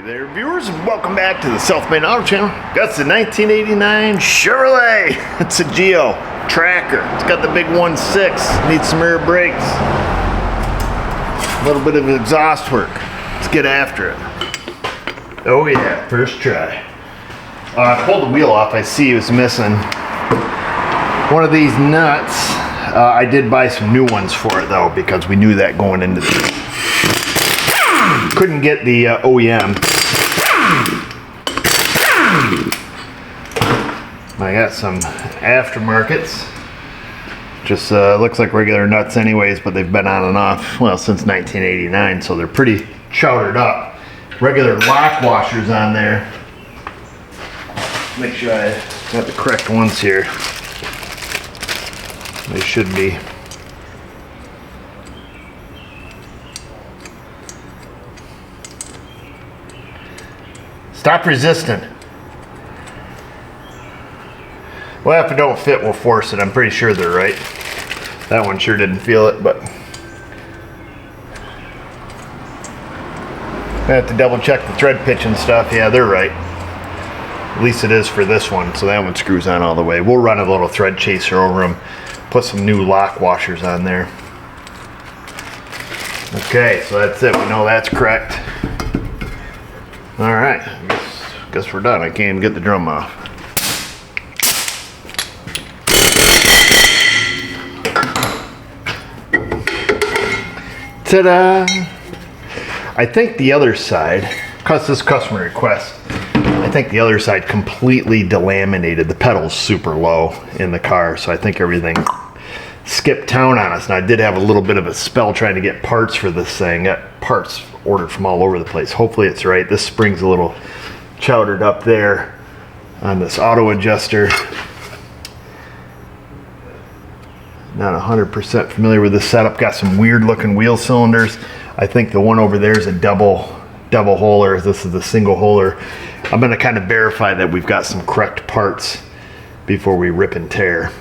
There, viewers, and welcome back to the Self-Made Auto Channel. That's the 1989 Chevrolet. It's a Geo Tracker. It's got the big 1.6. Needs some rear brakes. A little bit of exhaust work. Let's get after it. Oh yeah, first try. I pulled the wheel off. I see it was missing one of these nuts. I did buy some new ones for it though, because we knew that going into this. Couldn't get the OEM. I got some aftermarkets. Just looks like regular nuts anyways, but they've been on and off, well, since 1989, so they're pretty chowdered up. Regular lock washers on there. Make sure I got the correct ones here. They should be. Stop resisting. Well, if it don't fit, we'll force it. I'm pretty sure they're right. That one sure didn't feel it, but I have to double check the thread pitch and stuff. Yeah, they're right. At least it is for this one, so that one screws on all the way. We'll run a little thread chaser over them, put some new lock washers on there. Okay, so that's it. We know that's correct. All right, guess we're done. I can't even get the drum off. Ta-da! I think the other side, because this customer request, I think the other side completely delaminated. The pedal's super low in the car, so I think everything skipped town on us. And I did have a little bit of a spell trying to get parts for this thing. Got parts ordered from all over the place. Hopefully it's right. This spring's a little chowdered up there on this auto adjuster. Not 100% familiar with this setup. Got some weird looking wheel cylinders. I think the one over there is a double holer. This is the single holer. I'm going to kind of verify that we've got some correct parts before we rip and tear.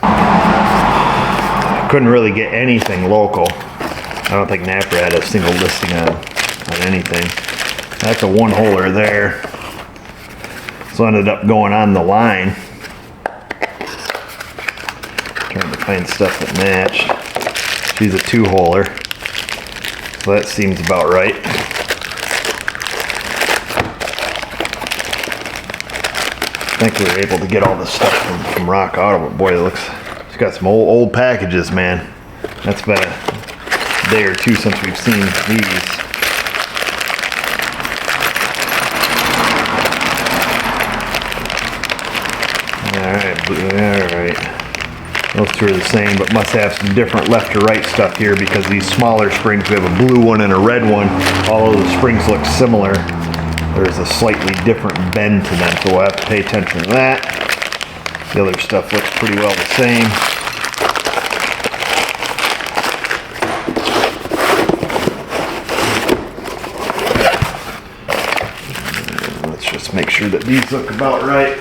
Couldn't really get anything local. I don't think Napper had a single listing on anything. That's a one holer there. So I ended up going on the line. Trying to find stuff that matched. She's a two holer. So that seems about right. I think we were able to get all this stuff from Rock Auto, but boy, it's got some old packages, man. That's been a day or two since we've seen these. Alright. Those two are the same, but must have some different left to right stuff here because these smaller springs, we have a blue one and a red one. All of the springs look similar. There's a slightly different bend to them, so we'll have to pay attention to that. The other stuff looks pretty well the same. Let's just make sure that these look about right.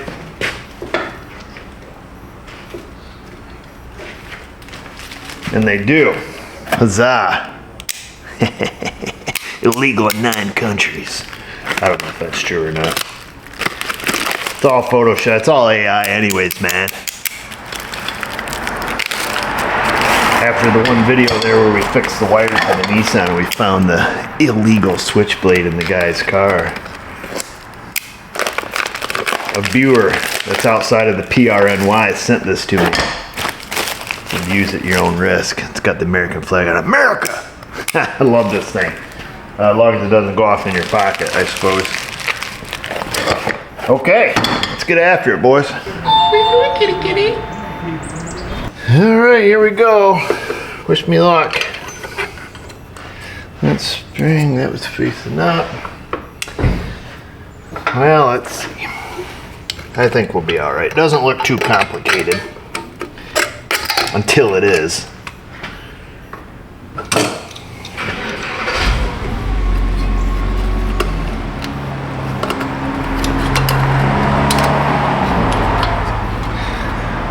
And they do. Huzzah! Illegal in 9 countries. I don't know if that's true or not. It's all Photoshop. It's all AI anyways, man. After the one video there where we fixed the wires on the Nissan, we found the illegal switchblade in the guy's car. A viewer that's outside of the PRNY sent this to me. And use at your own risk. It's got the American flag on it. America! I love this thing. As long as it doesn't go off in your pocket, I suppose. Okay, let's get after it, boys. Kitty, kitty. All right, here we go. Wish me luck. That spring, that was facing up. Well, let's see. I think we'll be all right. Doesn't look too complicated until it is.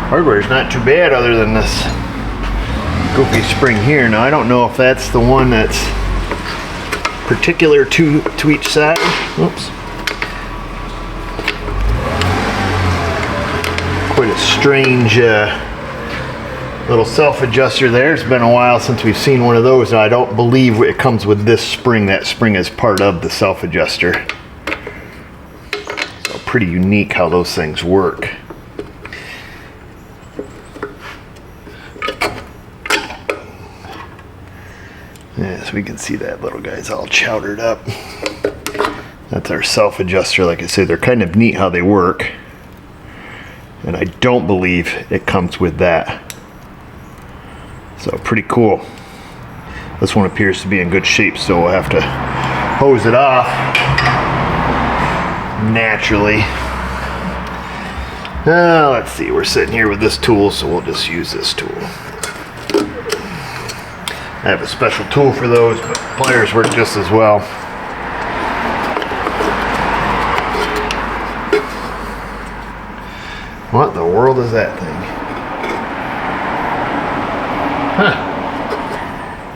Hardware's not too bad other than this goofy spring here. Now I don't know if that's the one that's particular to each side. Oops. a strange little self-adjuster there. It's been a while since we've seen one of those. Now, I don't believe it comes with this spring. That spring is part of the self-adjuster. So pretty unique how those things work. Yeah, so we can see that little guy's all chowdered up. That's our self-adjuster. Like I say, they're kind of neat how they work. And I don't believe it comes with that. So pretty cool. This one appears to be in good shape, so we'll have to hose it off naturally. Let's see, we're sitting here with this tool, so we'll just use this tool. I have a special tool for those, but pliers work just as well. What in the world is that thing? Huh.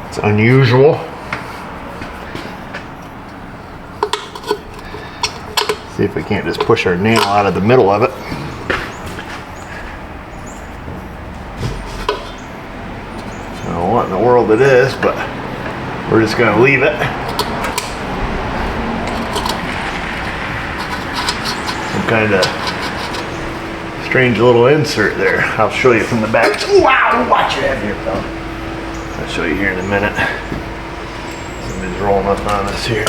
It's unusual. See if we can't just push our nail out of the middle of it. I don't know what in the world it is, but we're just going to leave it. Some kind of strange little insert there. I'll show you from the back. Wow, watch it here, fella. I'll show you here in a minute. Somebody's rolling up on us here.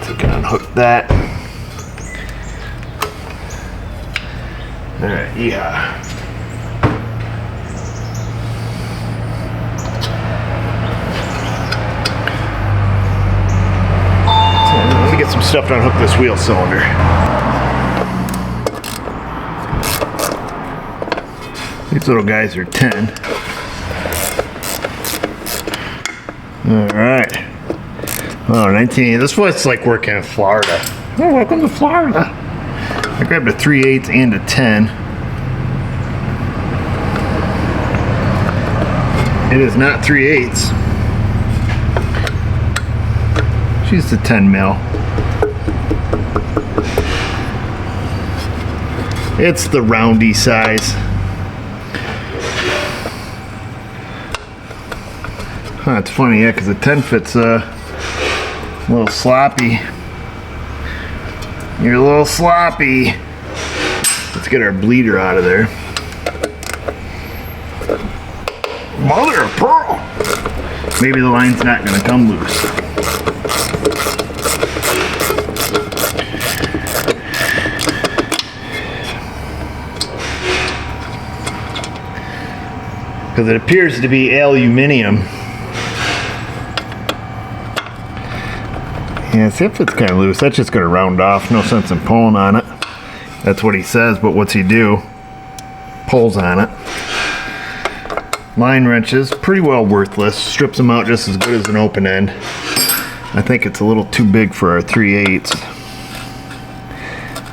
So you can unhook that. Alright, yeehaw. Get some stuff to unhook this wheel cylinder. These little guys are 10. Alright. Oh, 1980. This was like working in Florida. Oh, welcome to Florida. I grabbed a 3/8 and a 10. It is not 3/8. She's the 10 mil. It's the roundy size. Huh, it's funny, yeah, because the 10 fit's a little sloppy. You're a little sloppy. Let's get our bleeder out of there. Mother of pearl! Maybe the line's not going to come loose. Because it appears to be aluminium. Yeah, see if it's kind of loose. That's just going to round off. No sense in pulling on it. That's what he says, but what's he do? Pulls on it. Line wrenches, pretty well worthless. Strips them out just as good as an open end. I think it's a little too big for our 3/8.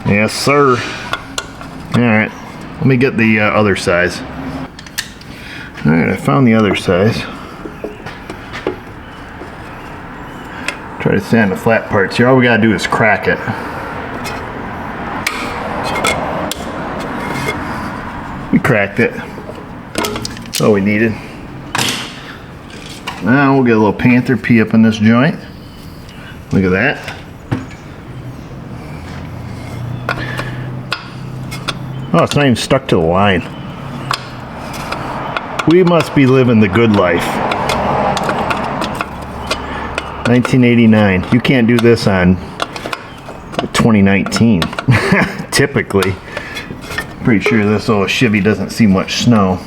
Yes, sir. Alright, let me get the other size. Alright, I found the other size. Try to stay on the flat parts here. All we gotta do is crack it. We cracked it. That's all we needed. Now we'll get a little Panther P up in this joint. Look at that. Oh, it's not even stuck to the line. We must be living the good life. 1989. You can't do this on 2019. Typically. Pretty sure this old Chevy doesn't see much snow.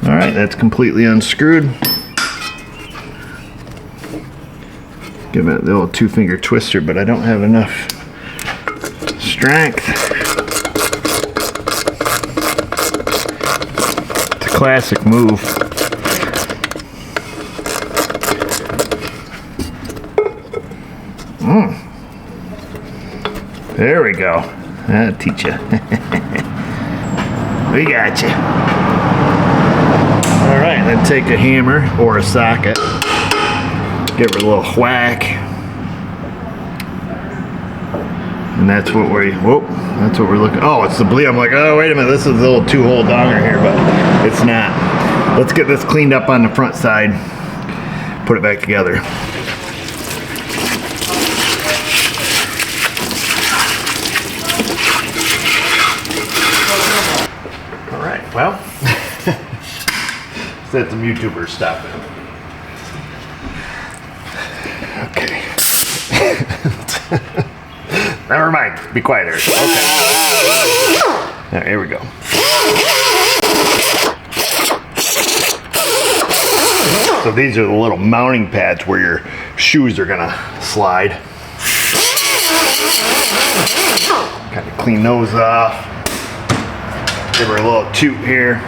Alright, that's completely unscrewed. Give it the old 2-finger twister, but I don't have enough strength. It's a classic move. There we go. I'll teach you. We got you. Alright, then take a hammer or a socket. Give her a little whack. And that's what we're looking. Oh, it's the bleed. I'm like, oh, wait a minute. This is a little 2-hole donger here, but it's not. Let's get this cleaned up on the front side. Put it back together. All right, well, let some YouTubers stop it. Okay. Never mind. Be quiet, Eric. Okay. Now, here we go. So these are the little mounting pads where your shoes are gonna slide. Kind of clean those off. Give her a little toot here.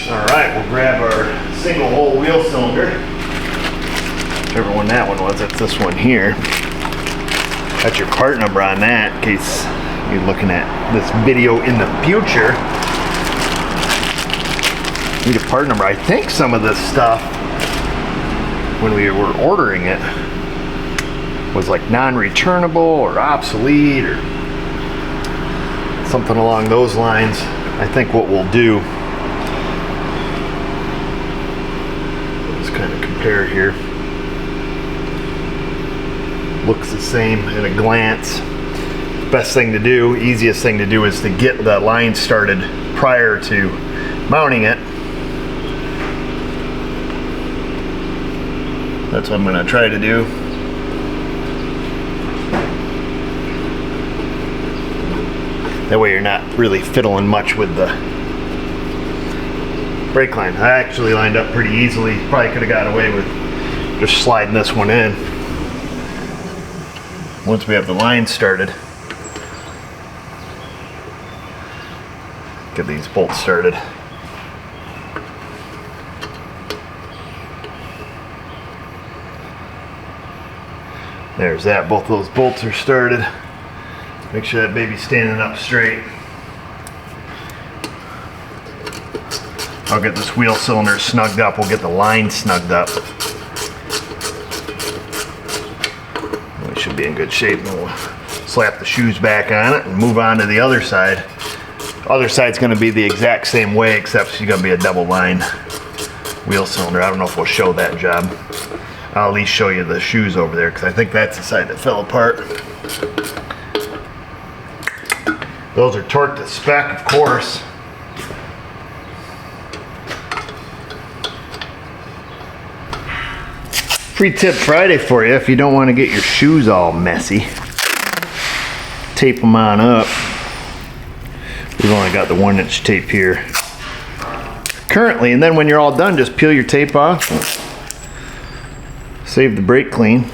All right, we'll grab our single hole wheel cylinder. Whichever one that one was, it's this one here. Got your part number on that in case you're looking at this video in the future. Need a part number. I think some of this stuff, when we were ordering it, was like non-returnable or obsolete or something along those lines. I think what we'll do, let's kind of compare here. Looks the same at a glance. Best thing to do, easiest thing to do is to get the line started prior to mounting it. That's what I'm going to try to do. That way you're not really fiddling much with the brake line. I actually lined up pretty easily. Probably could have got away with just sliding this one in. Once we have the line started, get these bolts started. There's that. Both those bolts are started. Make sure that baby's standing up straight. I'll get this wheel cylinder snugged up. We'll get the line snugged up. We should be in good shape. And we'll slap the shoes back on it and move on to the other side. Other side's going to be the exact same way, except it's going to be a double line wheel cylinder. I don't know if we'll show that job. I'll at least show you the shoes over there because I think that's the side that fell apart. Those are torqued to spec, of course. Free tip Friday for you if you don't want to get your shoes all messy. Tape them on up. We've only got the 1-inch tape here currently, and then when you're all done, just peel your tape off. Save the brake clean.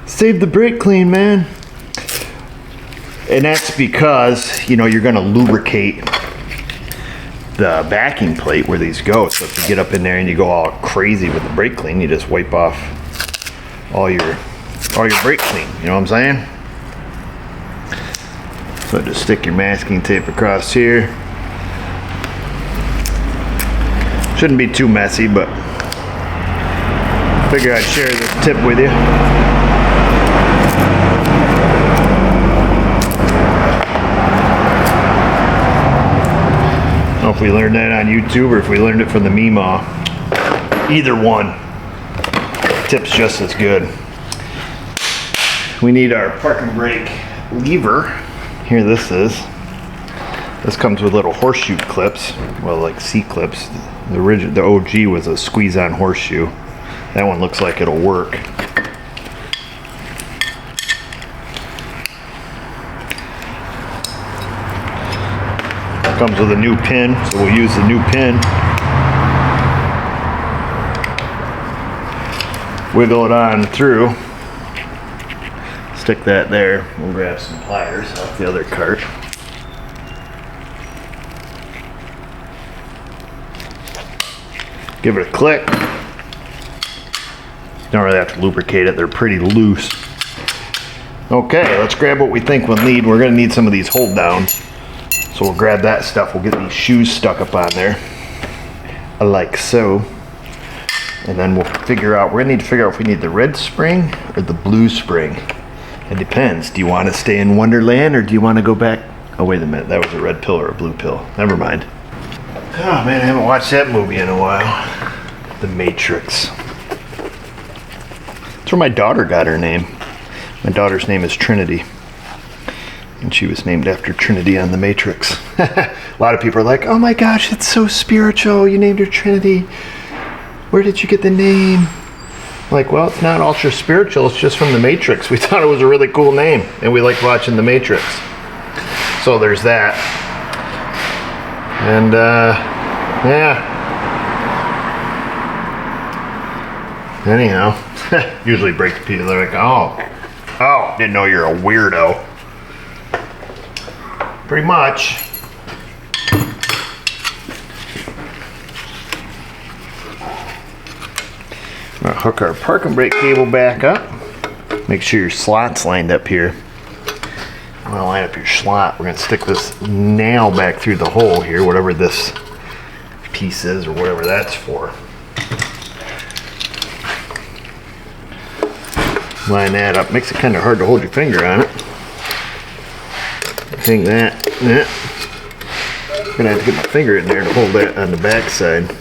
Save the brake clean, man. And that's because, you know, you're going to lubricate the backing plate where these go. So if you get up in there and you go all crazy with the brake clean, you just wipe off all your brake clean. You know what I'm saying? So just stick your masking tape across here. Shouldn't be too messy, but figure I'd share this tip with you. I don't know if we learned that on YouTube or if we learned it from the Meemaw. Either one. Tip's just as good. We need our parking brake lever. Here this is. This comes with little horseshoe clips. Well, like C-clips. The OG was a squeeze-on horseshoe. That one looks like it'll work. Comes with a new pin, so we'll use the new pin. Wiggle it on through. Stick that there. We'll grab some pliers off the other cart. Give it a click. Don't really have to lubricate it. They're pretty loose. Okay, let's grab what we think we'll need. We're going to need some of these hold downs. So we'll grab that stuff. We'll get these shoes stuck up on there. Like so. And then we'll figure out, we're gonna need to figure out if we need the red spring or the blue spring. It depends. Do you want to stay in Wonderland or do you want to go back? Oh, wait a minute. That was a red pill or a blue pill. Never mind. Oh, man, I haven't watched that movie in a while. The Matrix. That's where my daughter got her name. My daughter's name is Trinity. And she was named after Trinity on The Matrix. A lot of people are like, oh my gosh, it's so spiritual. You named her Trinity. Where did you get the name? Like, well, it's not ultra spiritual, it's just from The Matrix. We thought it was a really cool name, and we liked watching The Matrix. So there's that. And, yeah. Anyhow, usually break the people, they're like, oh, didn't know you're a weirdo. Pretty much. I'm gonna hook our parking brake cable back up. Make sure your slot's lined up here. I'm gonna line up your slot. We're gonna stick this nail back through the hole here, whatever this piece is or whatever that's for. Line that up. Makes it kind of hard to hold your finger on it. I think that. I'm gonna have to get my finger in there to hold that on the back side.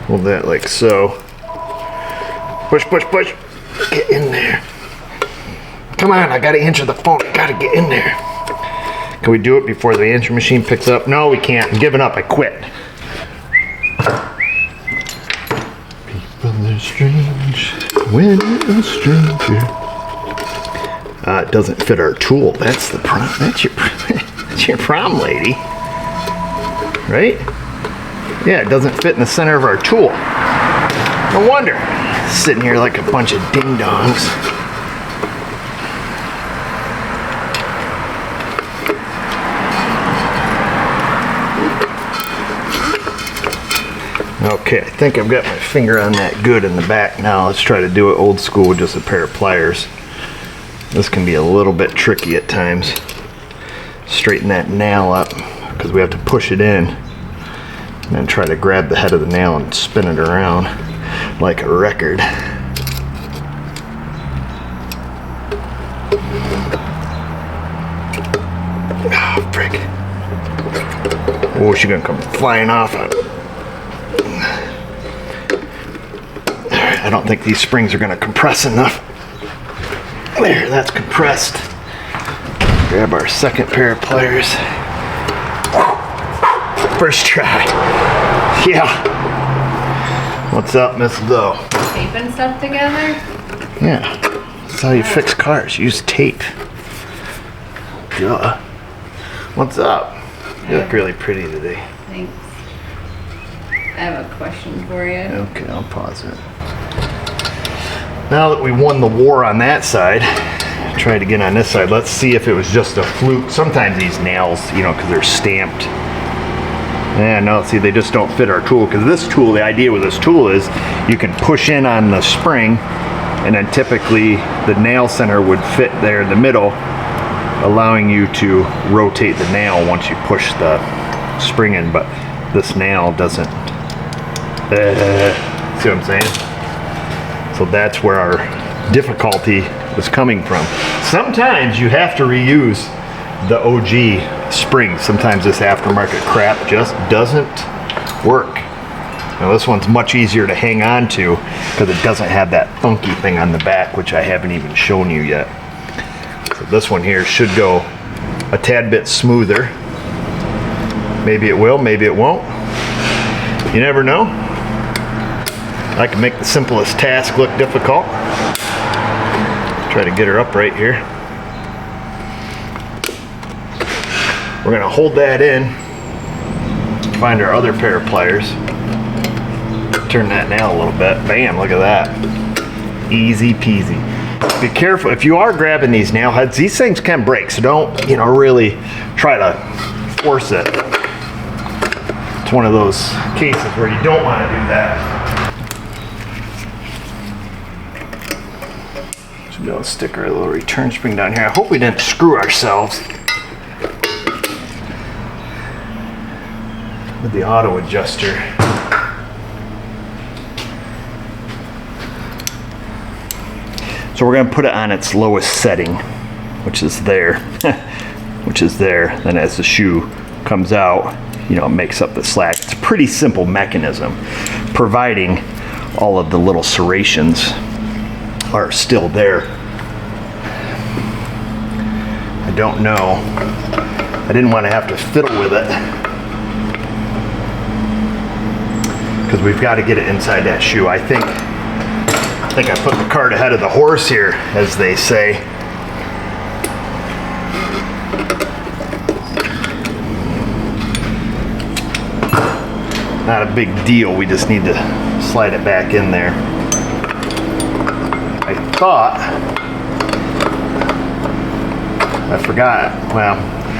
Hold that like so. Push, push, push. Get in there. Come on, I gotta answer the phone. I gotta get in there. Can we do it before the answer machine picks up? No, we can't. I'm giving up. I quit. People are strange when you're a stranger. It doesn't fit our tool. That's the problem. That's your problem, lady. Right? Yeah, it doesn't fit in the center of our tool. No wonder. Sitting here like a bunch of ding-dongs. Okay, I think I've got my finger on that good in the back now. Let's try to do it old school with just a pair of pliers. This can be a little bit tricky at times. Straighten that nail up because we have to push it in. And then try to grab the head of the nail and spin it around like a record. Oh, frick. Oh, she's gonna come flying off. I don't think these springs are gonna compress enough. There, that's compressed. Grab our second pair of pliers. First try. Yeah. What's up, Miss O? Taping stuff together? Yeah. That's how you fix cars. Use tape. Duh. What's up? You look really pretty today. Thanks. I have a question for you. Okay, I'll pause it. Now that we won the war on that side, try it again on this side. Let's see if it was just a fluke. Sometimes these nails, you know, because they're stamped. Yeah, no, see, they just don't fit our tool. Because this tool, the idea with this tool is you can push in on the spring, and then typically the nail center would fit there in the middle, allowing you to rotate the nail once you push the spring in. But this nail doesn't. See what I'm saying? So that's where our difficulty is coming from. Sometimes you have to reuse the OG spring. Sometimes this aftermarket crap just doesn't work. Now this one's much easier to hang on to because it doesn't have that funky thing on the back, which I haven't even shown you yet. So this one here should go a tad bit smoother. Maybe it will, maybe it won't. You never know. I can make the simplest task look difficult. Try to get her up right here. We're gonna hold that in, find our other pair of pliers, turn that nail a little bit. Bam, look at that. Easy peasy. Be careful, if you are grabbing these nail heads, these things can break, so don't, you know, really try to force it. It's one of those cases where you don't want to do that. Should be able to stick our little return spring down here. I hope we didn't screw ourselves with the auto adjuster. So we're gonna put it on its lowest setting, which is there, which is there. Then as the shoe comes out, you know, it makes up the slack. It's a pretty simple mechanism, providing all of the little serrations are still there. I don't know. I didn't want to have to fiddle with it because we've got to get it inside that shoe. I think I put the cart ahead of the horse here, as they say. Not a big deal. We just need to slide it back in there. I thought, I forgot. Well,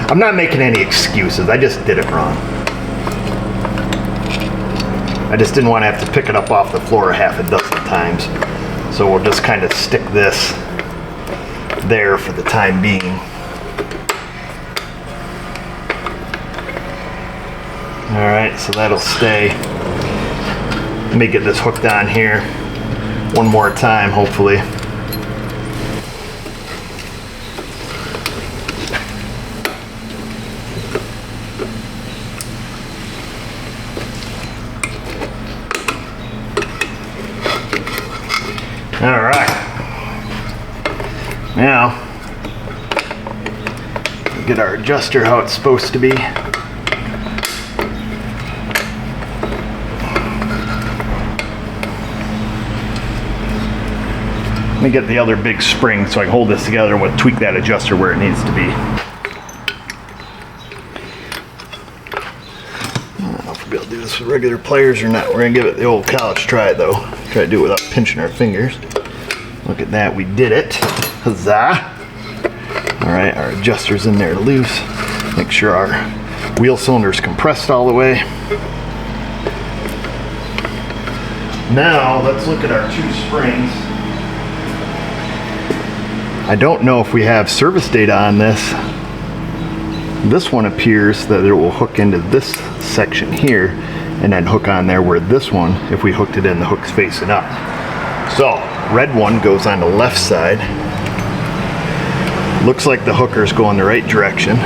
I'm not making any excuses. I just did it wrong. I just didn't want to have to pick it up off the floor half a dozen times. So we'll just kind of stick this there for the time being. All right, so that'll stay. Let me get this hooked on here one more time, hopefully. All right. Now, get our adjuster how it's supposed to be. Let me get the other big spring so I can hold this together and we'll tweak that adjuster where it needs to be. I don't know if we'll be able to do this with regular pliers or not. We're gonna give it the old college try though. Try to do it without pinching our fingers. Look at that, we did it. Huzzah! All right, our adjuster's in there loose. Make sure our wheel cylinder's compressed all the way. Now, let's look at our two springs. I don't know if we have service data on this. This one appears that it will hook into this section here and then hook on there, where this one, if we hooked it in, the hook's facing up. So, red one goes on the left side. Looks like the hooker's going the right direction.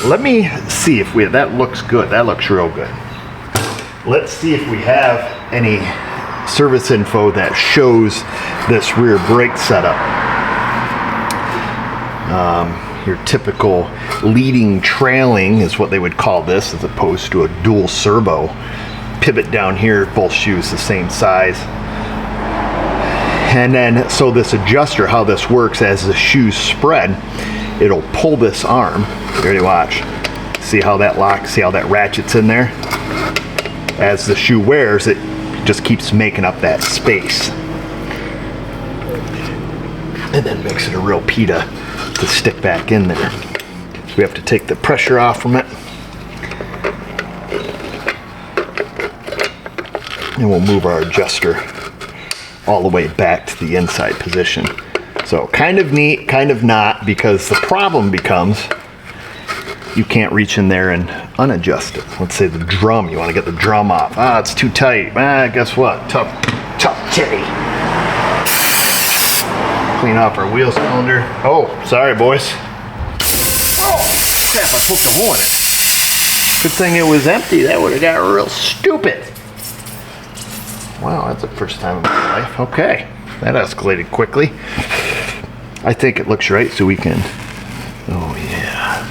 Let me see if that looks good. That looks real good. Let's see if we have any service info that shows this rear brake setup. Your typical leading trailing is what they would call this, as opposed to a dual servo. Pivot down here, both shoes the same size. And then, so this adjuster, how this works, as the shoes spread, it'll pull this arm. Ready, watch. See how that locks, see how that ratchets in there? As the shoe wears, it just keeps making up that space. And then makes it a real pita to stick back in there. So we have to take the pressure off from it. And we'll move our adjuster all the way back to the inside position. So kind of neat, kind of not, because the problem becomes you can't reach in there and unadjust it. Let's say the drum, you want to get the drum off. Ah, it's too tight. Ah, guess what? Tough titty. Clean off our wheel cylinder. Oh, sorry, boys. Oh, crap, I poked a hole in it. Good thing it was empty. That would have got real stupid. Wow, that's the first time in my life. Okay, that escalated quickly. I think it looks right, so we can... Oh, yeah.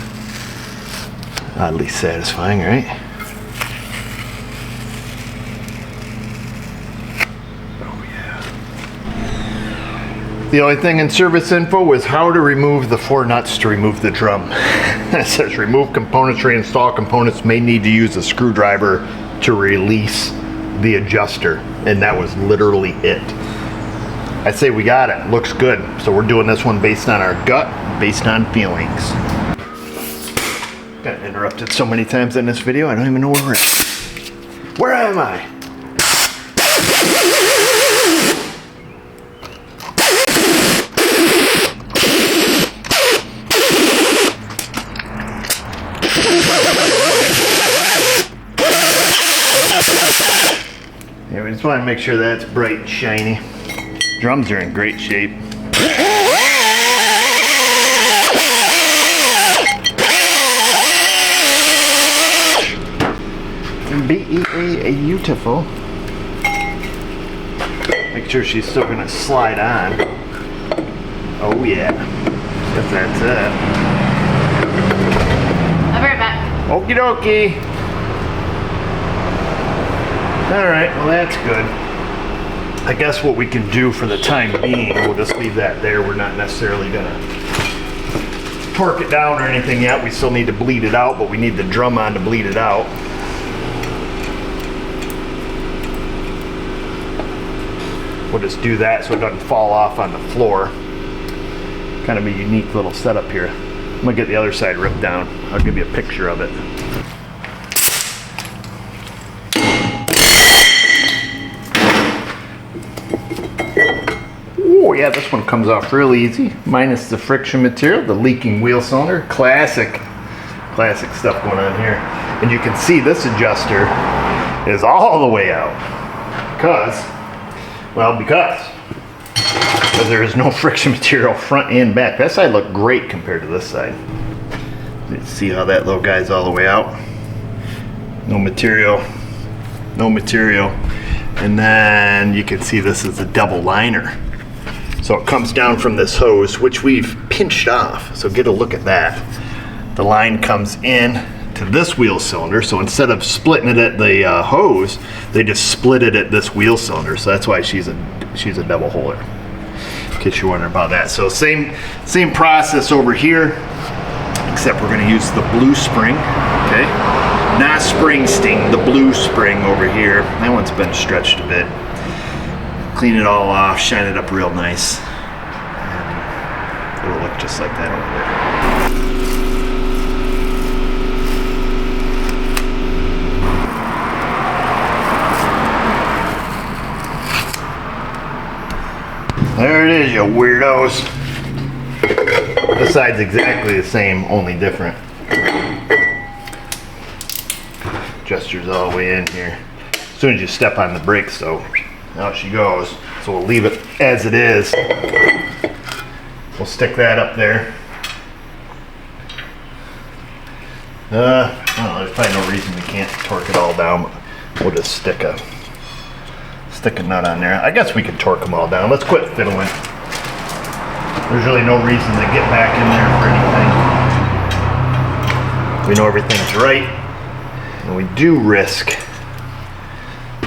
Oddly satisfying, right? Oh, yeah. The only thing in service info was how to remove the 4 nuts to remove the drum. It says remove componentry, install components, may need to use a screwdriver to release the adjuster. And that was literally it. I'd say we got it. Looks good. So we're doing this one based on our gut, based on feelings. Got interrupted so many times in this video, I don't even know where we're at. Where am I? Yeah, we just want to make sure that's bright and shiny. Drums are in great shape. Beautiful. Make sure she's still gonna slide on. Oh yeah. Guess that's it. I'll be right back. Okie dokie. Alright, well that's good. I guess what we can do for the time being, we'll just leave that there. We're not necessarily gonna torque it down or anything yet. We still need to bleed it out, but we need the drum on to bleed it out. We'll just do that so it doesn't fall off on the floor. Kind of a unique little setup here. I'm gonna get the other side ripped down. I'll give you a picture of it. Oh yeah, this one comes off real easy, minus the friction material, the leaking wheel cylinder. Classic stuff going on here. And you can see this adjuster is all the way out. Because there is no friction material front and back. That side looked great compared to this side. Let's see how that little guy's all the way out. No material. And then you can see this is a double liner. So it comes down from this hose, which we've pinched off. So get a look at that. The line comes in to this wheel cylinder. So instead of splitting it at the hose, they just split it at this wheel cylinder. So that's why she's a double holer. In case you're wondering about that. So same process over here, except we're gonna use the blue spring, okay? Not Springsteen, the blue spring over here. That one's been stretched a bit. Clean it all off, shine it up real nice. And it'll look just like that over there. There it is, you weirdos. This side's exactly the same, only different. Adjuster's all the way in here. As soon as you step on the brakes though, out she goes. So we'll leave it as it is. We'll stick that up there. I don't know, there's probably no reason we can't torque it all down, but we'll just stick a nut on there. I guess we could torque them all down. Let's quit fiddling. There's really no reason to get back in there for anything. We know everything's right, and we do risk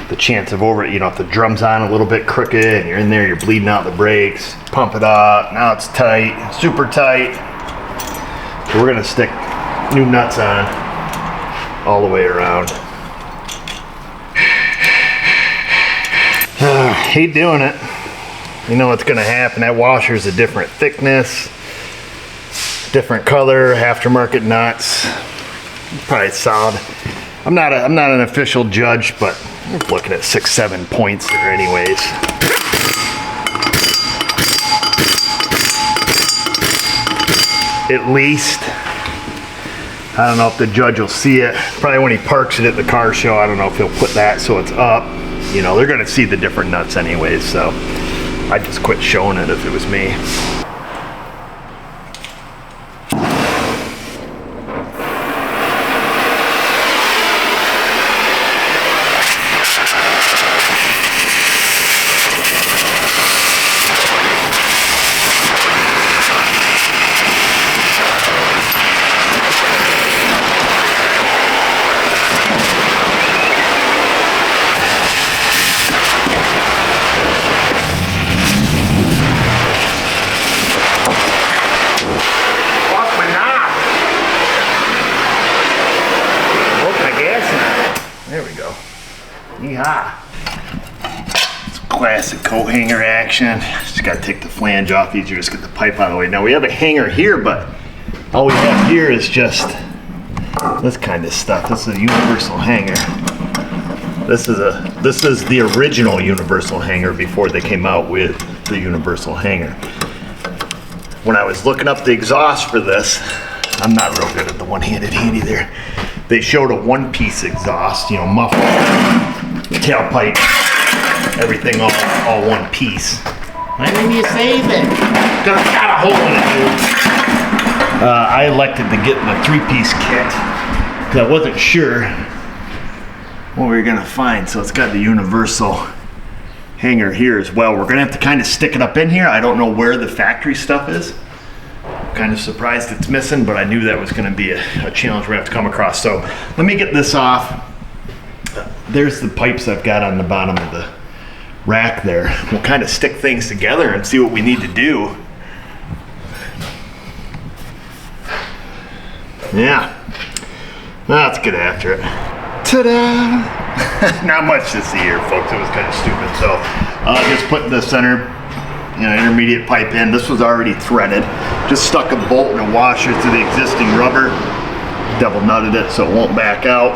the chance of if the drum's on a little bit crooked and you're in there, you're bleeding out the brakes, pump it up, now it's tight, super tight. So we're gonna stick new nuts on all the way around. Hate doing it. You know what's gonna happen. That washer's a different thickness, different color, aftermarket nuts. Probably solid. I'm not an official judge, but I'm looking at 6-7 points there anyways. At least. I don't know if the judge will see it. Probably when he parks it at the car show, I don't know if he'll put that so it's up. You know, they're gonna see the different nuts anyways, so I'd just quit showing it if it was me. There we go. Yeehaw. It's classic coat hanger action. Just gotta take the flange off these, just get the pipe out of the way. Now we have a hanger here, but all we have here is just this kind of stuff. This is a universal hanger. This is the original universal hanger before they came out with the universal hanger. When I was looking up the exhaust for this, I'm not real good at the one-handed handy there. They showed a one-piece exhaust, you know, muffler, tailpipe, everything all one piece. Why didn't you save it? Got a hole in it, dude. I elected to get my 3-piece kit because I wasn't sure what we were gonna find. So it's got the universal hanger here as well. We're gonna have to kind of stick it up in here. I don't know where the factory stuff is. I'm kind of surprised it's missing, but I knew that was gonna be a challenge we're gonna have to come across. So let me get this off. There's the pipes I've got on the bottom of the rack there. We'll kind of stick things together and see what we need to do. Yeah, let's get after it. Ta-da! Not much to see here, folks. It was kind of stupid. So just put the center, intermediate pipe in. This was already threaded. Just stuck a bolt and a washer to the existing rubber. Double nutted it so it won't back out.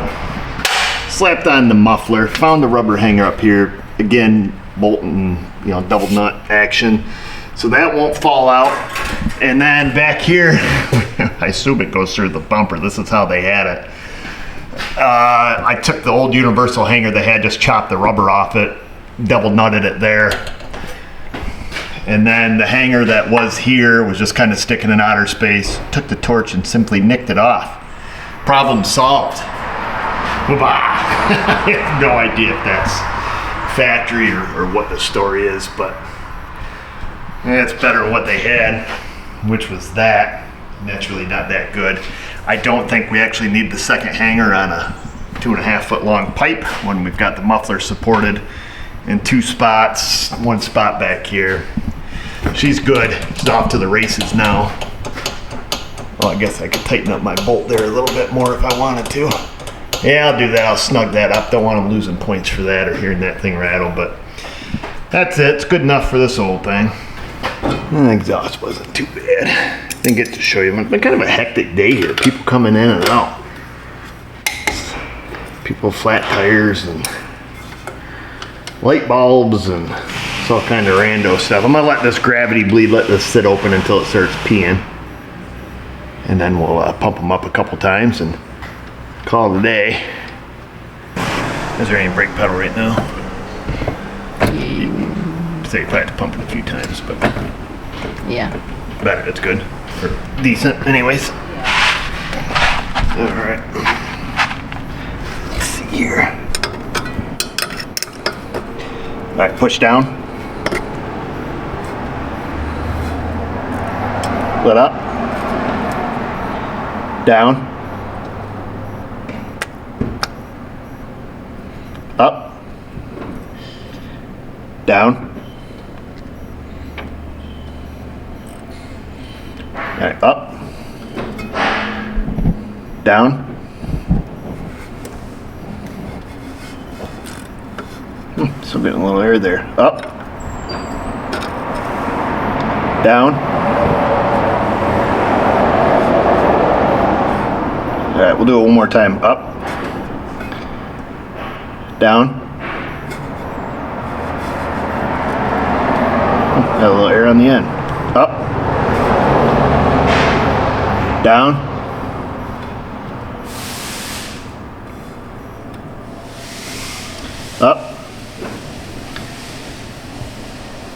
Slapped on the muffler. Found the rubber hanger up here. Again, bolt and double nut action. So that won't fall out. And then back here, I assume it goes through the bumper. This is how they had it. I took the old universal hanger they had, just chopped the rubber off it, double nutted it there. And then the hanger that was here was just kind of sticking in outer space. Took the torch and simply nicked it off. Problem solved. I have no idea if that's factory or what the story is, but it's better than what they had, which was that. And that's really not that good. I don't think we actually need the second hanger on a 2.5 foot long pipe when we've got the muffler supported in 2 spots, 1 spot back here. She's good. She's off to the races now. Well, I guess I could tighten up my bolt there a little bit more if I wanted to. Yeah, I'll do that. I'll snug that up. Don't want them losing points for that or hearing that thing rattle, but that's it. It's good enough for this old thing. The exhaust wasn't too bad. Didn't get to show you. It's been kind of a hectic day here. People coming in and out. People flat tires and light bulbs and it's all kind of rando stuff. I'm gonna let this gravity bleed, let this sit open until it starts peeing. And then we'll pump them up a couple times and call it a day. Is there any brake pedal right now? Say if I had to pump it a few times, but Yeah. better. It's good. Or decent, anyways. All right. Let's see here. All right, push down. Let up. Down. Up. Down. All right, up. Down. Still getting a little air there. Up. Down. All right, we'll do it one more time. Up. Down. Got a little air on the end. Up. Down. Up.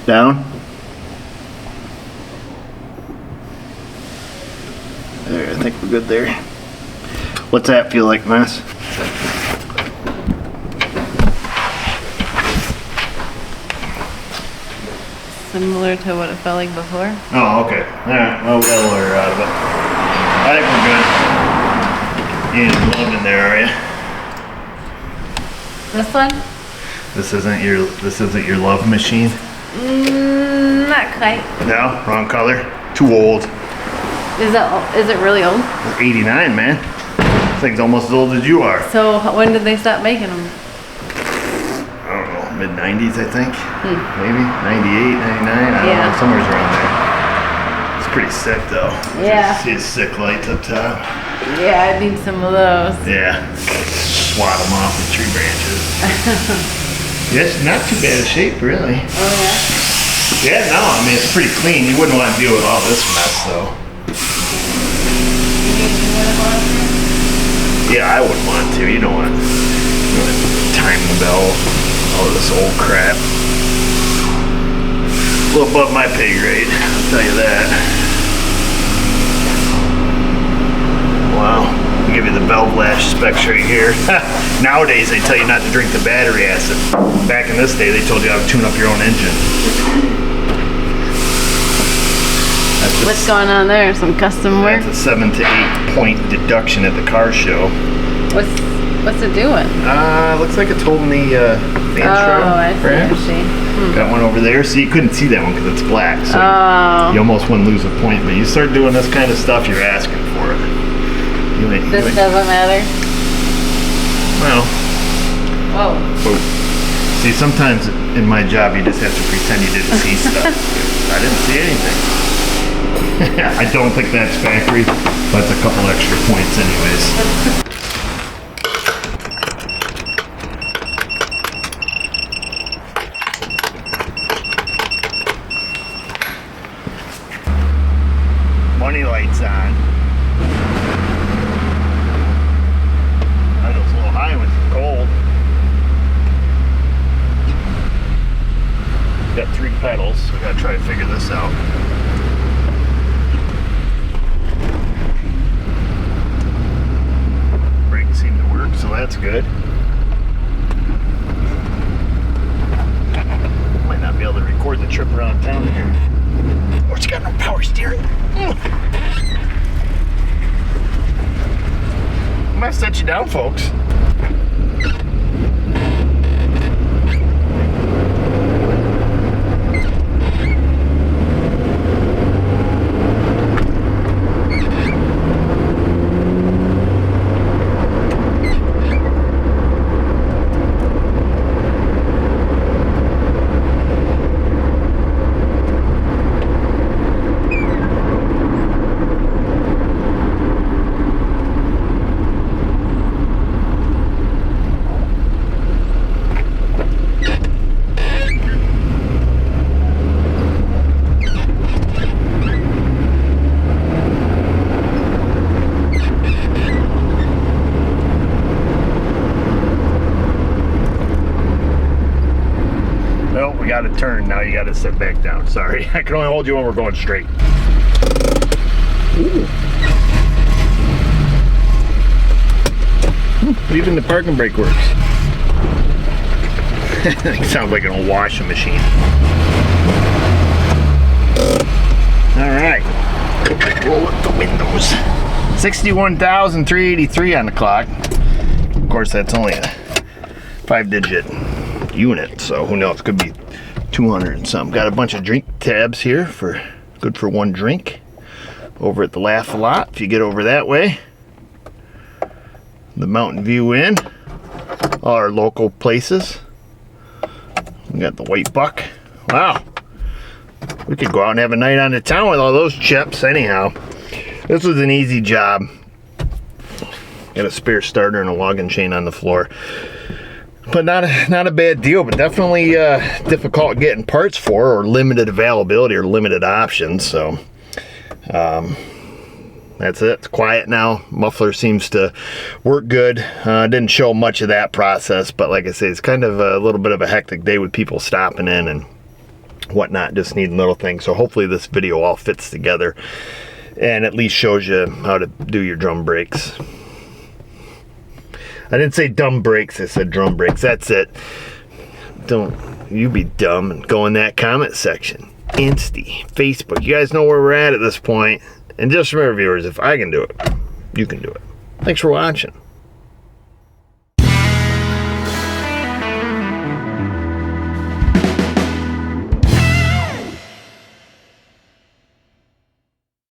Down. There, I think we're good there. What's that feel like, Mass? Similar to what it felt like before. Oh, okay. Alright, well, we got a little air out of it. I think we're good. You ain't loving there, are you? This one? This isn't your love machine? Not quite. No, wrong color. Too old. Is it really old? 89, man. This thing's almost as old as you are. So when did they stop making them? I don't know, mid-90s, I think. Maybe 98, 99, I don't know, somewhere's around there. It's pretty sick, though. Yeah. See his sick lights up top. Yeah, I need some of those. Yeah. Swat them off with tree branches. Yeah, it's not too bad a shape, really. Oh, yeah? Yeah, no, I mean, it's pretty clean. You wouldn't want to deal with all this mess, though. Yeah, I wouldn't want to. You don't want timing bell, all this old crap. little above my pay grade, I'll tell you that. Wow. I'll give you the valve lash specs right here. Nowadays, they tell you not to drink the battery acid. Back in this day, they told you how to tune up your own engine. What's going on there? Some custom work? That's a 7 to 8 point deduction at the car show. What's it doing? Looks like it's holding the fan shroud. I see. Got one over there. See, you couldn't see that one because it's black, so you almost wouldn't lose a point. But you start doing this kind of stuff, you're asking for it. This doesn't matter? Well. Whoa. See, sometimes in my job, you just have to pretend you didn't see stuff. I didn't see anything. I don't think that's factory, but it's a couple extra points anyways. Money lights on. That was a little high when it's cold. Got 3 pedals, so we gotta try to figure this out. Brakes seem to work, so that's good. Might not be able to record the trip around town here. Oh, it's got no power steering. I might set you down, folks. Got to turn now. You got to sit back down. Sorry, I can only hold you when we're going straight. Even the parking brake works. It sounds like a washing machine. All right, roll up the windows. 61,383 on the clock. Of course, that's only a 5-digit unit, so who knows? Could be 200 and something. Got a bunch of drink tabs here for good for one drink over at the Laugh a Lot. If you get over that way, the Mountain View Inn, all our local places. We got the White Buck. Wow, we could go out and have a night on the town with all those chips. Anyhow, this was an easy job. Got a spare starter and a logging chain on the floor. But not a bad deal, but definitely difficult getting parts for, or limited availability, or limited options. So that's it. It's quiet now. Muffler seems to work good. Didn't show much of that process, but like I say, it's kind of a little bit of a hectic day with people stopping in and whatnot, just needing little things. So hopefully this video all fits together and at least shows you how to do your drum brakes. I didn't say dumb brakes, I said drum brakes. That's it. Don't you be dumb and go in that comment section. Insty, Facebook. You guys know where we're at this point. And just remember, viewers, if I can do it, you can do it. Thanks for watching.